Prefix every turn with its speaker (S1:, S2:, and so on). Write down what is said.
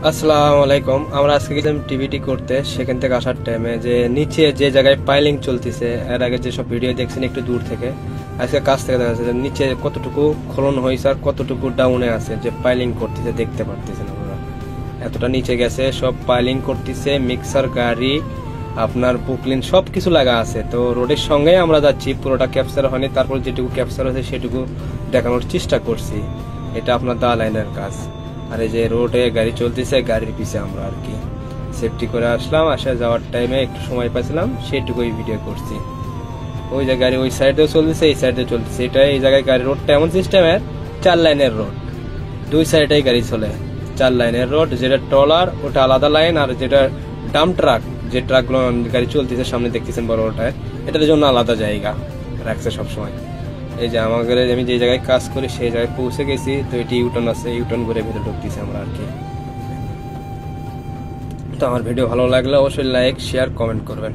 S1: আসসালামু আলাইকুম। আমরা আজকে গেছিলাম টিভিটি করতে। সেখান থেকে আসার টাইমে যে নিচে যে জায়গায় পাইলিং চলতেছে, এর আগে যেসব ভিডিও দেখছেন একটু দূর থেকে, আজকে কাছ থেকে দেখা যাচ্ছে নিচে কতটুকু খনন হয়েছে আর কতটুকু ডাউনে আছে, যে পাইলিং করতেছে দেখতে পারতেছেন আপনারা। এতটা নিচে গেছে, সব পাইলিং করতেছে, মিক্সার গাড়ি, আপনার বুকলিন সব কিছু লাগা আছে। তো রোডের সঙ্গে আমরা যাচ্ছি, পুরোটা ক্যাপচার হয়নি, তারপর যেটুকু ক্যাপচার হয়েছে সেটুকু দেখানোর চেষ্টা করছি। এটা আপনার দা লাইনের কাজ। আর এই যে রোডে গাড়ি চলতেছে, গাড়ির পিছে আমরা আর কি সেফটি করে আসলাম। আসা যাওয়ার টাইমে একটু সময় পাইছিলাম, সেটুকুই ভিডিও করছি। ওই যে গাড়ি ওই সাইডেও চলতেছে, এই সাইডেও চলতেছে। এটা এই জায়গায় গাড়ি রোডটা এমন সিস্টেমের, 4 লাইনের রোড, দুই সাইডেই গাড়ি চলে। 4 লাইনের রোড, যেটা ট্রলার ওটা আলাদা লাইন, আর যেটা ডাম্প ট্রাক, যে ট্রাকগুলো গাড়ি চলতেছে সামনে দেখতেছেন বড় ওটায়, এটার জন্য আলাদা জায়গা রাখছে সবসময়। এই যে আমাদের আমি যে জায়গায় কাজ করি সেই জায়গায় পৌঁছে গেছি। তো এটি ইউটার্ন আছে, ইউটার্ন করে ভেতরে ঢুকতেছি আমরা আর কি। তো আমার ভিডিও ভালো লাগলে অবশ্যই লাইক, শেয়ার, কমেন্ট করবেন।